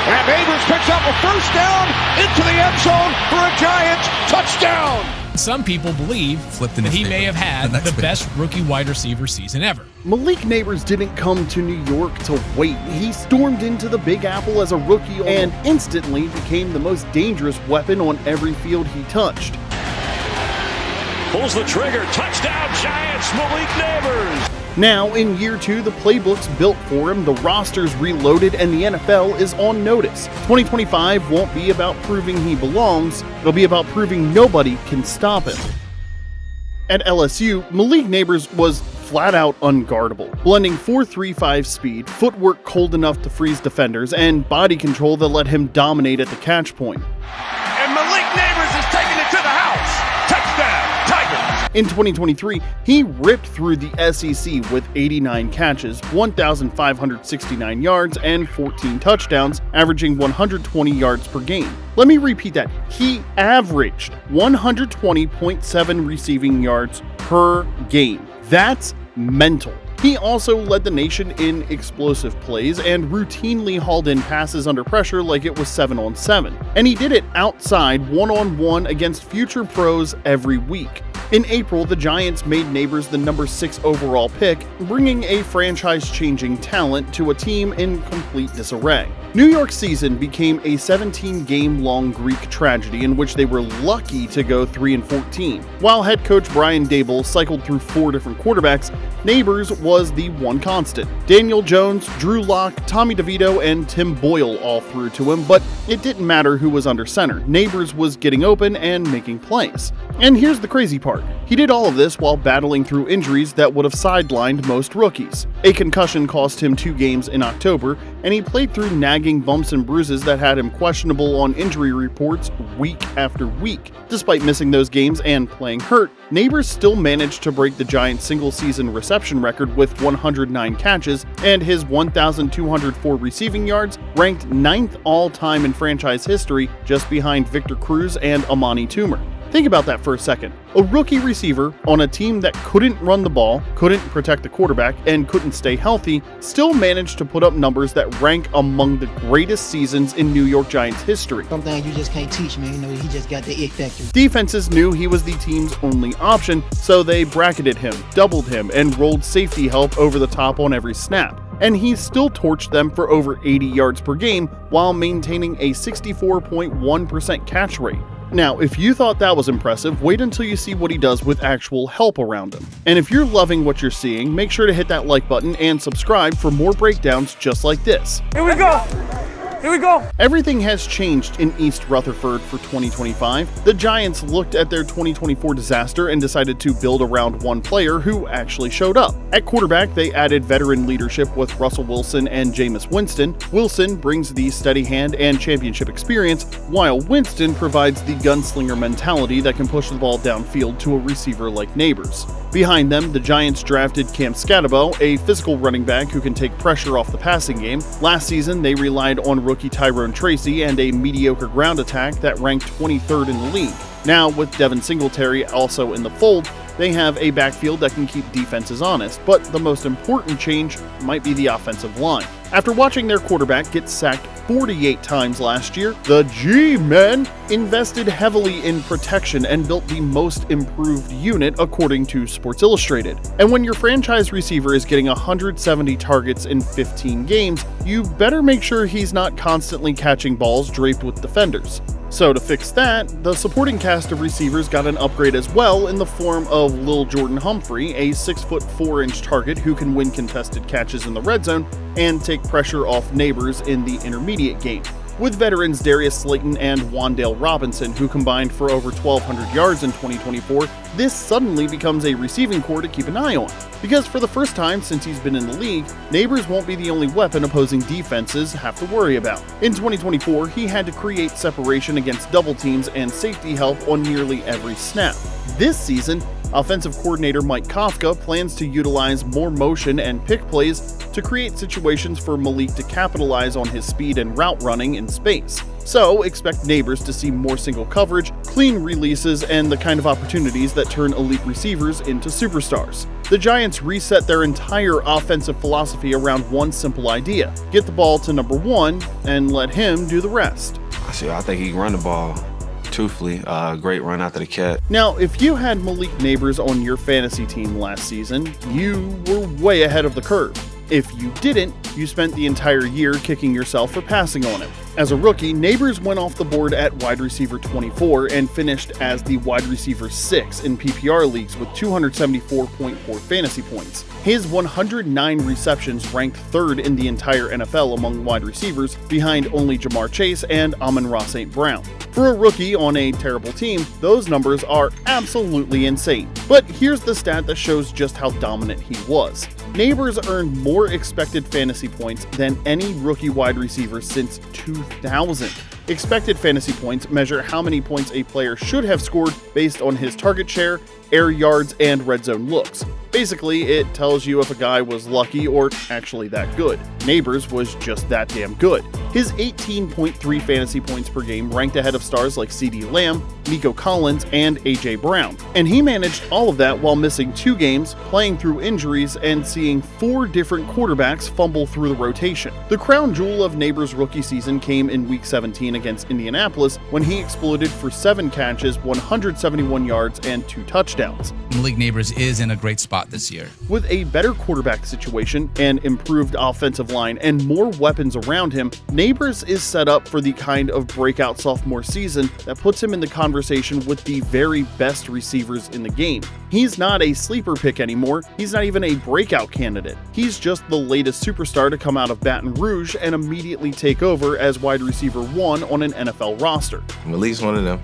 And Nabers picks up a first down into the end zone for a Giants touchdown. Some people believe that he may have had the best rookie wide receiver season ever. Malik Nabers didn't come to New York to wait. He stormed into the Big Apple as a rookie and instantly became the most dangerous weapon on every field he touched. Pulls the trigger, touchdown Giants, Malik Nabers. Now, in year 2, the playbook's built for him, the roster's reloaded, and the NFL is on notice. 2025 won't be about proving he belongs, it'll be about proving nobody can stop him. At LSU, Malik Nabers was flat out unguardable, blending 4.35 speed, footwork cold enough to freeze defenders, and body control that let him dominate at the catch point. And Malik Nabers is taking it to the house. Touchdown, Tigers. In 2023, he ripped through the SEC with 89 catches, 1,569 yards, and 14 touchdowns, averaging 120 yards per game. Let me repeat that. He averaged 120.7 receiving yards per game. That's mental. He also led the nation in explosive plays and routinely hauled in passes under pressure like it was 7-on-7. And he did it outside 1-on-1 against future pros every week. In April, the Giants made Nabers the number 6 overall pick, bringing a franchise-changing talent to a team in complete disarray. New York's season became a 17-game-long Greek tragedy in which they were lucky to go 3-14. While head coach Brian Daboll cycled through 4 different quarterbacks, Nabers was the one constant. Daniel Jones, Drew Lock, Tommy DeVito, and Tim Boyle all threw to him, but it didn't matter who was under center. Nabers was getting open and making plays. And here's the crazy part. He did all of this while battling through injuries that would have sidelined most rookies. A concussion cost him 2 games in October, and he played through nagging bumps and bruises that had him questionable on injury reports week after week. Despite missing those games and playing hurt, Nabers still managed to break the Giants' single-season reception record with 109 catches, and his 1,204 receiving yards ranked 9th all-time in franchise history, just behind Victor Cruz and Amani Toomer. Think about that for a second. A rookie receiver on a team that couldn't run the ball, couldn't protect the quarterback, and couldn't stay healthy still managed to put up numbers that rank among the greatest seasons in New York Giants history. Some things you just can't teach, man. You know, he just got the it factor. Defenses knew he was the team's only option, so they bracketed him, doubled him, and rolled safety help over the top on every snap. And he still torched them for over 80 yards per game while maintaining a 64.1% catch rate. Now, if you thought that was impressive, wait until you see what he does with actual help around him. And if you're loving what you're seeing, make sure to hit that like button and subscribe for more breakdowns just like this. Here we go! Here we go! Everything has changed in East Rutherford for 2025. The Giants looked at their 2024 disaster and decided to build around one player who actually showed up. At quarterback, they added veteran leadership with Russell Wilson and Jameis Winston. Wilson brings the steady hand and championship experience, while Winston provides the gunslinger mentality that can push the ball downfield to a receiver like Nabers. Behind them, the Giants drafted Cam Scatabo, a physical running back who can take pressure off the passing game. Last season, they relied on rookie Tyrone Tracy and a mediocre ground attack that ranked 23rd in the league. Now, with Devin Singletary also in the fold, they have a backfield that can keep defenses honest, but the most important change might be the offensive line. After watching their quarterback get sacked 48 times last year, the G-Men invested heavily in protection and built the most improved unit according to Sports Illustrated. And when your franchise receiver is getting 170 targets in 15 games, you better make sure he's not constantly catching balls draped with defenders. So to fix that, the supporting cast of receivers got an upgrade as well in the form of Lil Jordan Humphrey, a 6'4" target who can win contested catches in the red zone and take pressure off Nabers in the intermediate game. With veterans Darius Slayton and Wan'Dale Robinson, who combined for over 1,200 yards in 2024, this suddenly becomes a receiving core to keep an eye on. Because for the first time since he's been in the league, Nabers won't be the only weapon opposing defenses have to worry about. In 2024, he had to create separation against double teams and safety help on nearly every snap. This season, offensive coordinator Mike Kafka plans to utilize more motion and pick plays to create situations for Malik to capitalize on his speed and route running in space. So expect Nabers to see more single coverage, clean releases, and the kind of opportunities that turn elite receivers into superstars. The Giants reset their entire offensive philosophy around one simple idea: get the ball to number one and let him do the rest. I think he can run the ball. Truthfully, great run after the catch. Now, if you had Malik Nabers on your fantasy team last season, you were way ahead of the curve. If you didn't, you spent the entire year kicking yourself for passing on him. As a rookie, Nabers went off the board at wide receiver 24 and finished as the wide receiver 6 in PPR leagues with 274.4 fantasy points. His 109 receptions ranked third in the entire NFL among wide receivers, behind only Jamar Chase and Amon-Ra St. Brown. For a rookie on a terrible team, those numbers are absolutely insane. But here's the stat that shows just how dominant he was. Nabers earned more expected fantasy points than any rookie wide receiver since 2000. Expected fantasy points measure how many points a player should have scored based on his target share, air yards, and red zone looks. Basically, it tells you if a guy was lucky or actually that good. Nabers was just that damn good. His 18.3 fantasy points per game ranked ahead of stars like CeeDee Lamb, Nico Collins, and A.J. Brown. And he managed all of that while missing 2 games, playing through injuries, and seeing 4 different quarterbacks fumble through the rotation. The crown jewel of Nabers' rookie season came in Week 17 against Indianapolis when he exploded for 7 catches, 171 yards, and 2 touchdowns. Malik Nabers is in a great spot this year. With a better quarterback situation, an improved offensive line, and more weapons around him, Nabers is set up for the kind of breakout sophomore season that puts him in the conversation with the very best receivers in the game. He's not a sleeper pick anymore. He's not even a breakout candidate. He's just the latest superstar to come out of Baton Rouge and immediately take over as wide receiver 1 on an NFL roster. Malik's one of them.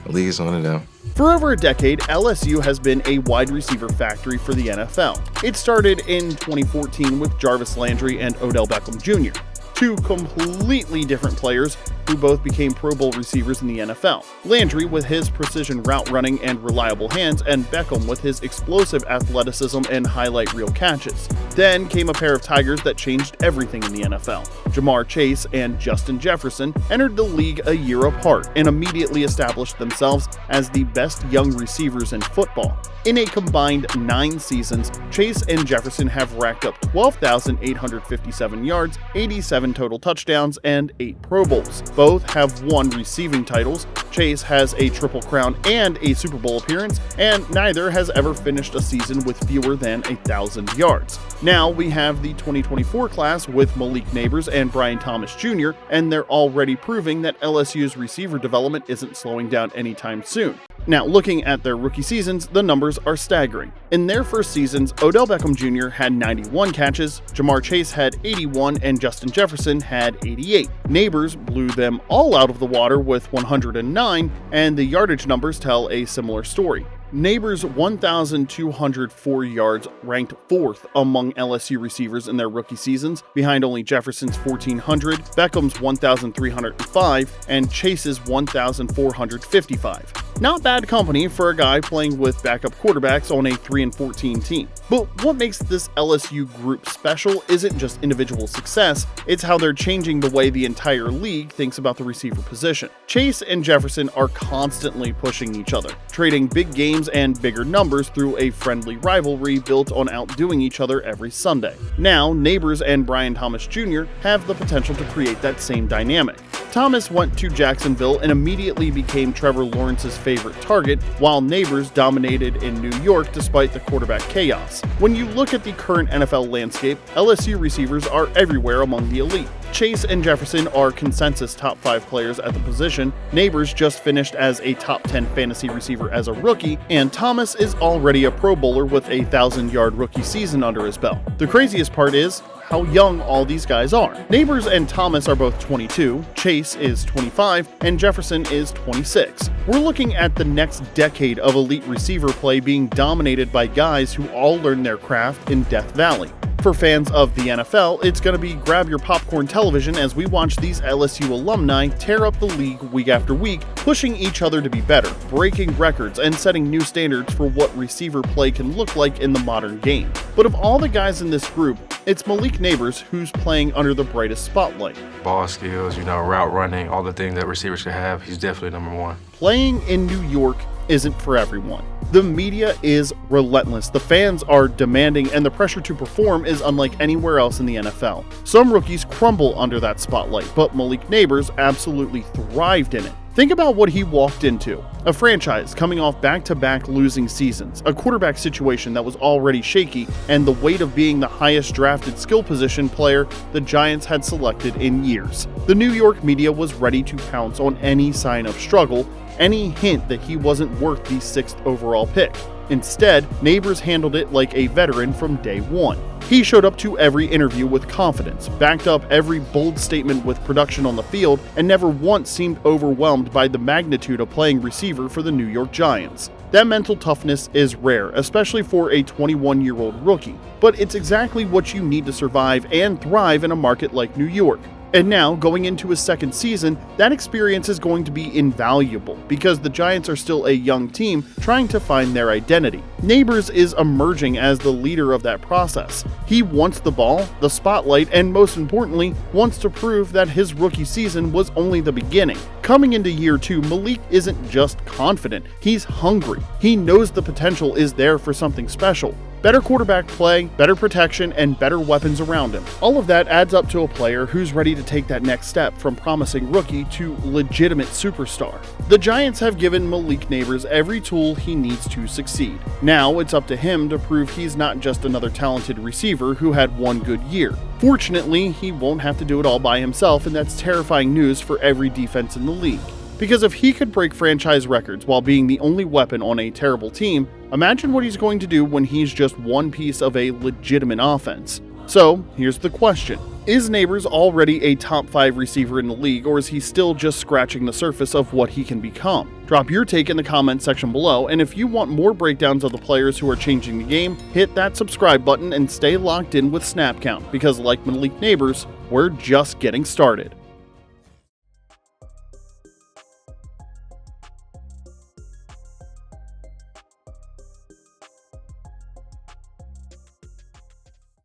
Malik's one of them. For over a decade, LSU has been a wide receiver factory for the NFL. It started in 2014 with Jarvis Landry and Odell Beckham Jr., 2 completely different players who both became Pro Bowl receivers in the NFL. Landry with his precision route running and reliable hands, and Beckham with his explosive athleticism and highlight reel catches. Then came a pair of Tigers that changed everything in the NFL. Jamar Chase and Justin Jefferson entered the league a year apart and immediately established themselves as the best young receivers in football. In a combined 9 seasons, Chase and Jefferson have racked up 12,857 yards, 87 total touchdowns, and 8 Pro Bowls. Both have won receiving titles. Chase has a Triple Crown and a Super Bowl appearance, and neither has ever finished a season with fewer than 1,000 yards. Now we have the 2024 class with Malik Nabers and Brian Thomas Jr., and they're already proving that LSU's receiver development isn't slowing down anytime soon. Now, looking at their rookie seasons, the numbers are staggering. In their first seasons, Odell Beckham Jr. had 91 catches, Jamar Chase had 81, and Justin Jefferson had 88. Nabers blew them all out of the water with 109, and the yardage numbers tell a similar story. Nabers' 1,204 yards ranked 4th among LSU receivers in their rookie seasons, behind only Jefferson's 1,400, Beckham's 1,305, and Chase's 1,455. Not bad company for a guy playing with backup quarterbacks on a 3-14 team. But what makes this LSU group special isn't just individual success, it's how they're changing the way the entire league thinks about the receiver position. Chase and Jefferson are constantly pushing each other, trading big games and bigger numbers through a friendly rivalry built on outdoing each other every Sunday. Now, Nabers and Brian Thomas Jr. have the potential to create that same dynamic. Thomas went to Jacksonville and immediately became Trevor Lawrence's favorite target, while Nabers dominated in New York despite the quarterback chaos. When you look at the current NFL landscape, LSU receivers are everywhere among the elite. Chase and Jefferson are consensus top 5 players at the position, Nabers just finished as a top 10 fantasy receiver as a rookie, and Thomas is already a Pro Bowler with a 1,000-yard rookie season under his belt. The craziest part is how young all these guys are. Nabers and Thomas are both 22, Chase is 25, and Jefferson is 26. We're looking at the next decade of elite receiver play being dominated by guys who all learned their craft in Death Valley. For fans of the NFL, it's going to be grab your popcorn television as we watch these LSU alumni tear up the league week after week, pushing each other to be better, breaking records, and setting new standards for what receiver play can look like in the modern game. But of all the guys in this group, it's Malik Nabers who's playing under the brightest spotlight. Ball skills, route running, all the things that receivers should have, he's definitely number 1. Playing in New York, isn't for everyone. The media is relentless, the fans are demanding, and the pressure to perform is unlike anywhere else in the NFL. Some rookies crumble under that spotlight, but Malik Nabers absolutely thrived in it. Think about what he walked into. A franchise coming off back-to-back losing seasons, a quarterback situation that was already shaky, and the weight of being the highest drafted skill position player the Giants had selected in years. The New York media was ready to pounce on any sign of struggle, any hint that he wasn't worth the 6th overall pick. Instead, Nabers handled it like a veteran from day one. He showed up to every interview with confidence, backed up every bold statement with production on the field, and never once seemed overwhelmed by the magnitude of playing receiver for the New York Giants. That mental toughness is rare, especially for a 21-year-old rookie, but it's exactly what you need to survive and thrive in a market like New York. And now, going into his second season, that experience is going to be invaluable because the Giants are still a young team trying to find their identity. Nabers is emerging as the leader of that process. He wants the ball, the spotlight, and most importantly, wants to prove that his rookie season was only the beginning. Coming into year 2, Malik isn't just confident, he's hungry. He knows the potential is there for something special. Better quarterback play, better protection, and better weapons around him. All of that adds up to a player who's ready to take that next step from promising rookie to legitimate superstar. The Giants have given Malik Nabers every tool he needs to succeed. Now it's up to him to prove he's not just another talented receiver who had one good year. Fortunately, he won't have to do it all by himself, and that's terrifying news for every defense in the league. Because if he could break franchise records while being the only weapon on a terrible team, imagine what he's going to do when he's just one piece of a legitimate offense. So, here's the question. Is Nabers already a top 5 receiver in the league, or is he still just scratching the surface of what he can become? Drop your take in the comments section below, and if you want more breakdowns of the players who are changing the game, hit that subscribe button and stay locked in with Snap Count, because like Malik Nabers, we're just getting started.